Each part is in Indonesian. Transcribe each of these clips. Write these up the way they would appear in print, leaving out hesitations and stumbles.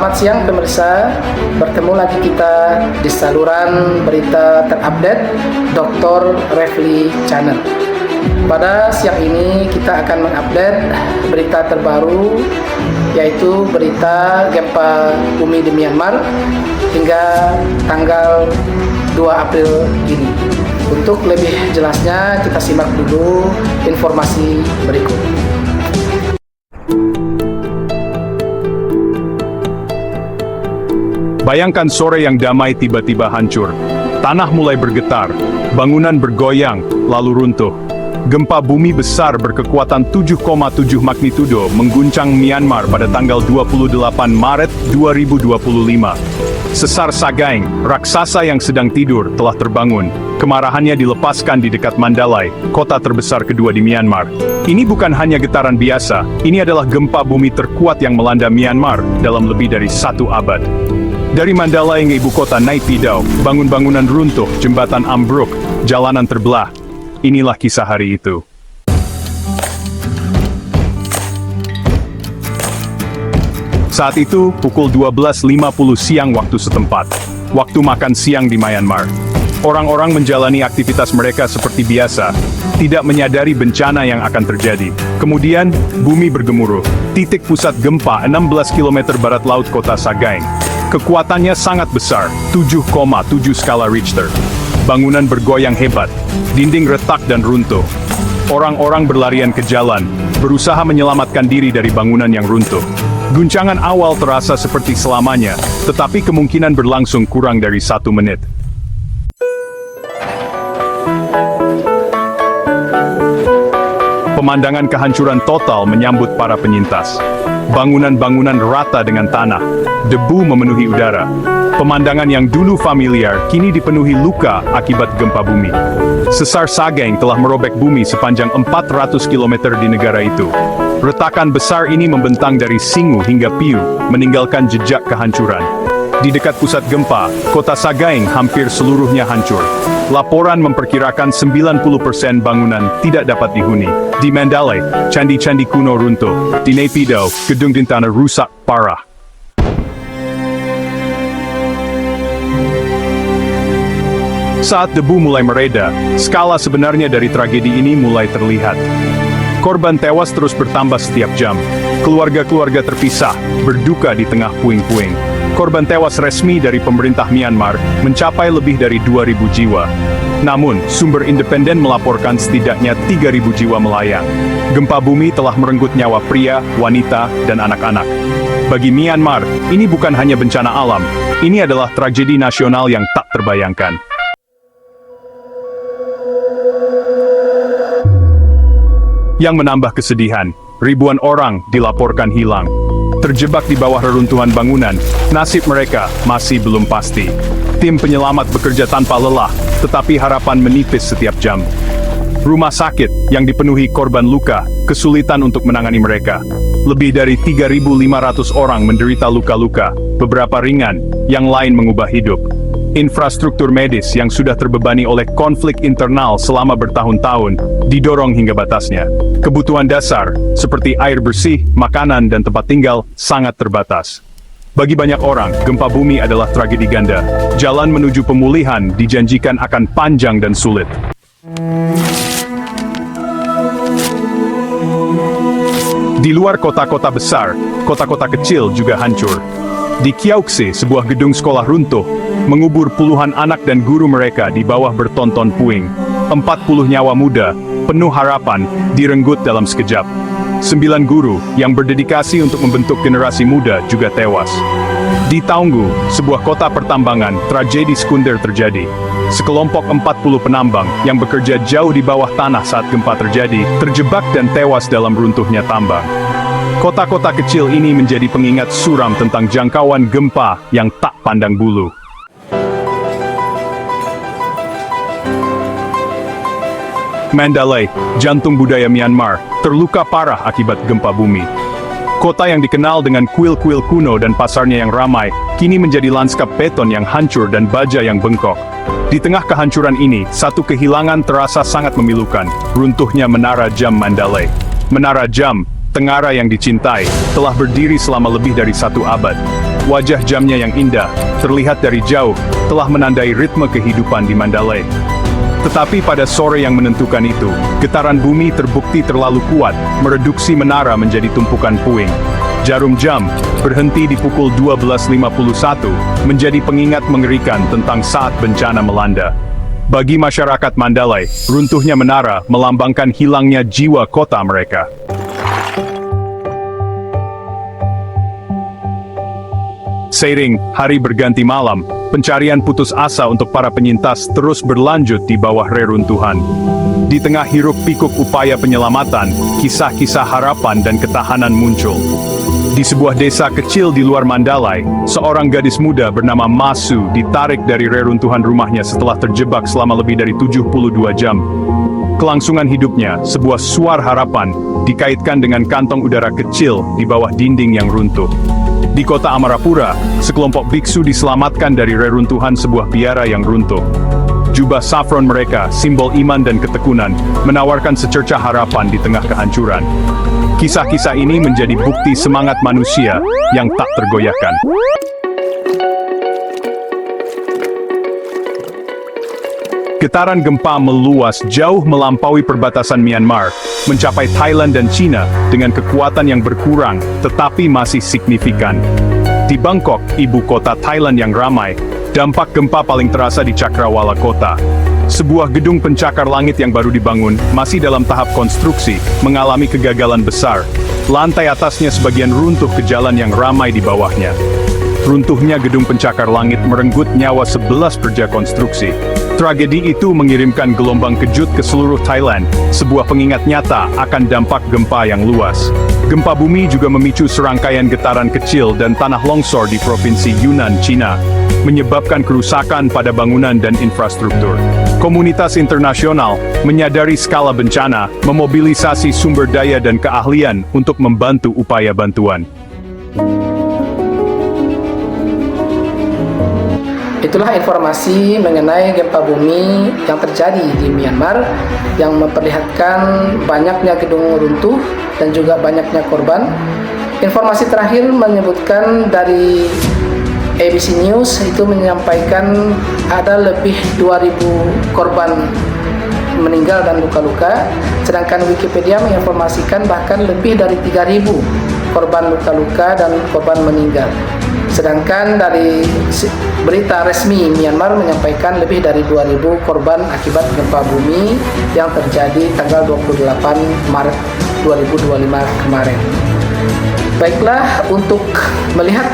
Selamat siang pemirsa, bertemu lagi kita di saluran berita terupdate Dr. Refli Channel. Pada siang ini kita akan mengupdate berita terbaru, yaitu berita gempa bumi di Myanmar hingga tanggal 2 April ini. Untuk lebih jelasnya kita simak dulu informasi berikut. Bayangkan sore yang damai tiba-tiba hancur. Tanah mulai bergetar, bangunan bergoyang, lalu runtuh. Gempa bumi besar berkekuatan 7,7 magnitudo mengguncang Myanmar pada tanggal 28 Maret 2025. Sesar Sagaing, raksasa yang sedang tidur, telah terbangun. Kemarahannya dilepaskan di dekat Mandalay, kota terbesar kedua di Myanmar. Ini bukan hanya getaran biasa, ini adalah gempa bumi terkuat yang melanda Myanmar dalam lebih dari 1 abad. Dari Mandalay hingga ibu kota Naypyidaw, bangun-bangunan runtuh, jembatan ambruk, jalanan terbelah. Inilah kisah hari itu. Saat itu, pukul 12.50 siang waktu setempat. Waktu makan siang di Myanmar. Orang-orang menjalani aktivitas mereka seperti biasa, tidak menyadari bencana yang akan terjadi. Kemudian, bumi bergemuruh. Titik pusat gempa 16 km barat laut kota Sagaing. Kekuatannya sangat besar, 7,7 skala Richter. Bangunan bergoyang hebat, dinding retak dan runtuh. Orang-orang berlarian ke jalan, berusaha menyelamatkan diri dari bangunan yang runtuh. Guncangan awal terasa seperti selamanya, tetapi kemungkinan berlangsung kurang dari 1 menit. Pemandangan kehancuran total menyambut para penyintas. Bangunan-bangunan rata dengan tanah, debu memenuhi udara. Pemandangan yang dulu familiar kini dipenuhi luka akibat gempa bumi. Sesar Sagaing telah merobek bumi sepanjang 400 km di negara itu. Retakan besar ini membentang dari Singu hingga Piu, meninggalkan jejak kehancuran. Di dekat pusat gempa, kota Sagaing hampir seluruhnya hancur. Laporan memperkirakan 90% bangunan tidak dapat dihuni. Di Mandalay, candi-candi kuno runtuh. Di Naypyidaw, gedung di tanah rusak parah. Saat debu mulai mereda, skala sebenarnya dari tragedi ini mulai terlihat. Korban tewas terus bertambah setiap jam. Keluarga-keluarga terpisah, berduka di tengah puing-puing. Korban tewas resmi dari pemerintah Myanmar mencapai lebih dari 2.000 jiwa. Namun, sumber independen melaporkan setidaknya 3.000 jiwa melayang. Gempa bumi telah merenggut nyawa pria, wanita, dan anak-anak. Bagi Myanmar, ini bukan hanya bencana alam, ini adalah tragedi nasional yang tak terbayangkan. Yang menambah kesedihan, ribuan orang dilaporkan hilang. Terjebak di bawah reruntuhan bangunan, nasib mereka masih belum pasti. Tim penyelamat bekerja tanpa lelah, tetapi harapan menipis setiap jam. Rumah sakit yang dipenuhi korban luka, kesulitan untuk menangani mereka. Lebih dari 3.500 orang menderita luka-luka, beberapa ringan, yang lain mengubah hidup. Infrastruktur medis yang sudah terbebani oleh konflik internal selama bertahun-tahun, didorong hingga batasnya. Kebutuhan dasar, seperti air bersih, makanan, dan tempat tinggal, sangat terbatas. Bagi banyak orang, gempa bumi adalah tragedi ganda. Jalan menuju pemulihan dijanjikan akan panjang dan sulit. Di luar kota-kota besar, kota-kota kecil juga hancur. Di Kyaukse, sebuah gedung sekolah runtuh, mengubur puluhan anak dan guru mereka di bawah bertonton puing. 40 nyawa muda, penuh harapan, direnggut dalam sekejap. 9 guru yang berdedikasi untuk membentuk generasi muda juga tewas. Di Taunggu, sebuah kota pertambangan, tragedi sekunder terjadi. Sekelompok 40 penambang yang bekerja jauh di bawah tanah saat gempa terjadi, terjebak dan tewas dalam runtuhnya tambang. Kota-kota kecil ini menjadi pengingat suram tentang jangkauan gempa yang tak pandang bulu. Mandalay, jantung budaya Myanmar, terluka parah akibat gempa bumi. Kota yang dikenal dengan kuil-kuil kuno dan pasarnya yang ramai, kini menjadi lanskap beton yang hancur dan baja yang bengkok. Di tengah kehancuran ini, satu kehilangan terasa sangat memilukan, runtuhnya Menara Jam Mandalay. Menara Jam, tengara yang dicintai, telah berdiri selama lebih dari 1 abad. wajah jamnya yang indah, terlihat dari jauh, telah menandai ritme kehidupan di Mandalay. Tetapi pada sore yang menentukan itu, getaran bumi terbukti terlalu kuat, mereduksi menara menjadi tumpukan puing. Jarum jam berhenti di pukul 12.51, menjadi pengingat mengerikan tentang saat bencana melanda. Bagi masyarakat Mandalay, runtuhnya menara melambangkan hilangnya jiwa kota mereka. Seiring hari berganti malam, pencarian putus asa untuk para penyintas terus berlanjut di bawah reruntuhan. Di tengah hiruk-pikuk upaya penyelamatan, kisah-kisah harapan dan ketahanan muncul. Di sebuah desa kecil di luar Mandalay, seorang gadis muda bernama Masu ditarik dari reruntuhan rumahnya setelah terjebak selama lebih dari 72 jam. Kelangsungan hidupnya, sebuah suar harapan, dikaitkan dengan kantong udara kecil di bawah dinding yang runtuh. Di kota Amarapura, sekelompok biksu diselamatkan dari reruntuhan sebuah biara yang runtuh. Jubah saffron mereka, simbol iman dan ketekunan, menawarkan secercah harapan di tengah kehancuran. Kisah-kisah ini menjadi bukti semangat manusia yang tak tergoyahkan. Getaran gempa meluas jauh melampaui perbatasan Myanmar, mencapai Thailand dan China dengan kekuatan yang berkurang tetapi masih signifikan. Di Bangkok, ibu kota Thailand yang ramai, dampak gempa paling terasa di Cakrawala Kota. Sebuah gedung pencakar langit yang baru dibangun, masih dalam tahap konstruksi, mengalami kegagalan besar. Lantai atasnya sebagian runtuh ke jalan yang ramai di bawahnya. Runtuhnya gedung pencakar langit merenggut nyawa 11 pekerja konstruksi. Tragedi itu mengirimkan gelombang kejut ke seluruh Thailand, sebuah pengingat nyata akan dampak gempa yang luas. Gempa bumi juga memicu serangkaian getaran kecil dan tanah longsor di Provinsi Yunnan, China, menyebabkan kerusakan pada bangunan dan infrastruktur. Komunitas internasional menyadari skala bencana, memobilisasi sumber daya dan keahlian untuk membantu upaya bantuan. Itulah informasi mengenai gempa bumi yang terjadi di Myanmar yang memperlihatkan banyaknya gedung runtuh dan juga banyaknya korban. Informasi terakhir menyebutkan dari ABC News itu menyampaikan ada lebih 2.000 korban meninggal dan luka-luka, sedangkan Wikipedia menginformasikan bahkan lebih dari 3.000 korban luka-luka dan korban meninggal. Sedangkan dari berita resmi Myanmar menyampaikan lebih dari 2.000 korban akibat gempa bumi yang terjadi tanggal 28 Maret 2025 kemarin. Baiklah, untuk melihat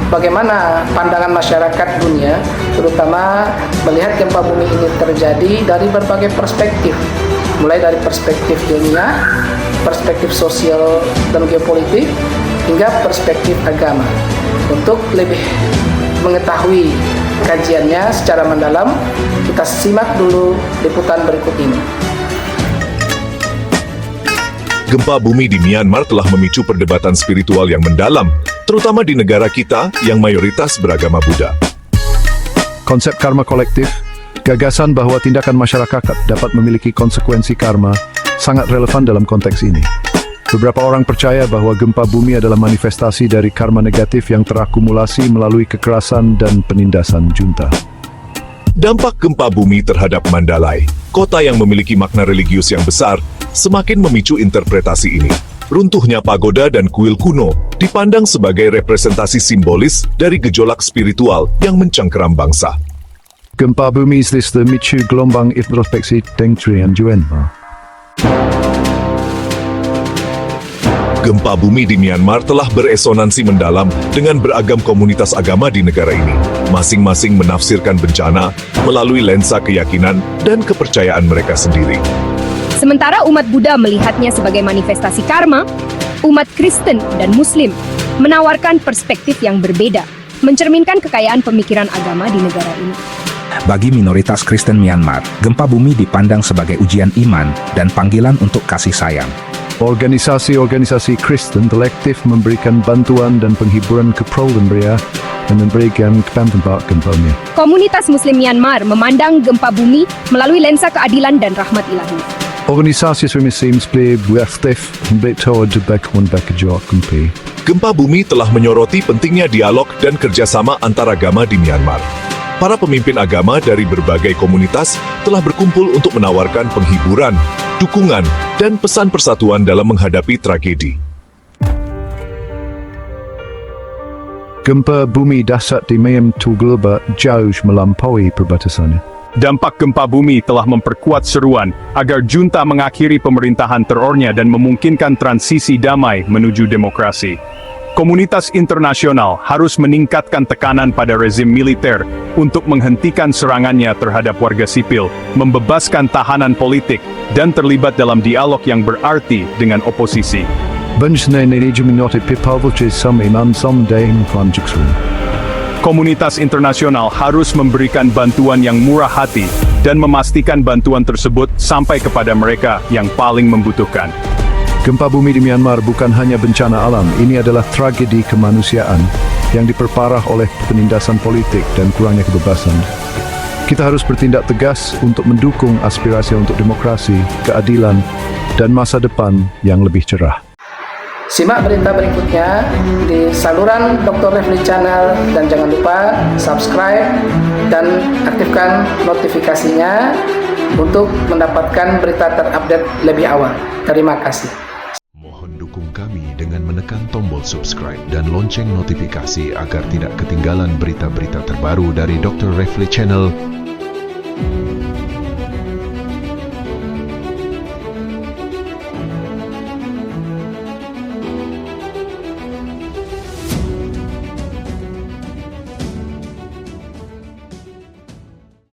bagaimana pandangan masyarakat dunia, terutama melihat gempa bumi ini terjadi dari berbagai perspektif, mulai dari perspektif ilmiah, perspektif sosial dan geopolitik, hingga perspektif agama. Untuk lebih mengetahui kajiannya secara mendalam, kita simak dulu liputan berikut ini. Gempa bumi di Myanmar telah memicu perdebatan spiritual yang mendalam, terutama di negara kita yang mayoritas beragama Buddha. Konsep karma kolektif, gagasan bahwa tindakan masyarakat dapat memiliki konsekuensi karma, sangat relevan dalam konteks ini. Beberapa orang percaya bahwa gempa bumi adalah manifestasi dari karma negatif yang terakumulasi melalui kekerasan dan penindasan junta. Dampak gempa bumi terhadap Mandalay, kota yang memiliki makna religius yang besar, semakin memicu interpretasi ini. Runtuhnya pagoda dan kuil kuno dipandang sebagai representasi simbolis dari gejolak spiritual yang mencengkeram bangsa. Gempa bumi selalu memicu gelombang introspeksi dan juan. Gempa bumi di Myanmar telah beresonansi mendalam dengan beragam komunitas agama di negara ini. Masing-masing menafsirkan bencana melalui lensa keyakinan dan kepercayaan mereka sendiri. Sementara umat Buddha melihatnya sebagai manifestasi karma, umat Kristen dan Muslim menawarkan perspektif yang berbeda, mencerminkan kekayaan pemikiran agama di negara ini. Bagi minoritas Kristen Myanmar, gempa bumi dipandang sebagai ujian iman dan panggilan untuk kasih sayang. Organisasi-organisasi Kristen kolektif memberikan bantuan dan penghiburan ke problem mereka dan memberikan dampak gempanya. Komunitas Muslim Myanmar memandang gempa bumi melalui lensa keadilan dan rahmat ilahi. Organisasi Swimming Buaktif Beto Debek Bekajo Kumpi. Gempa bumi telah menyoroti pentingnya dialog dan kerjasama antar agama di Myanmar. Para pemimpin agama dari berbagai komunitas telah berkumpul untuk menawarkan penghiburan, dukungan, dan pesan persatuan dalam menghadapi tragedi. Gempa bumi dahsyat di Mayam Tugulba jauh melampaui perbatasannya. Dampak gempa bumi telah memperkuat seruan agar junta mengakhiri pemerintahan terornya dan memungkinkan transisi damai menuju demokrasi. Komunitas internasional harus meningkatkan tekanan pada rezim militer untuk menghentikan serangannya terhadap warga sipil, membebaskan tahanan politik, dan terlibat dalam dialog yang berarti dengan oposisi. Komunitas internasional harus memberikan bantuan yang murah hati dan memastikan bantuan tersebut sampai kepada mereka yang paling membutuhkan. Gempa bumi di Myanmar bukan hanya bencana alam, ini adalah tragedi kemanusiaan yang diperparah oleh penindasan politik dan kurangnya kebebasan. Kita harus bertindak tegas untuk mendukung aspirasi untuk demokrasi, keadilan, dan masa depan yang lebih cerah. Simak berita berikutnya di saluran Dr. Refli Channel dan jangan lupa subscribe dan aktifkan notifikasinya untuk mendapatkan berita terupdate lebih awal. Terima kasih. Mohon dukung kami dengan menekan tombol subscribe dan lonceng notifikasi agar tidak ketinggalan berita-berita terbaru dari Dr. Refli Channel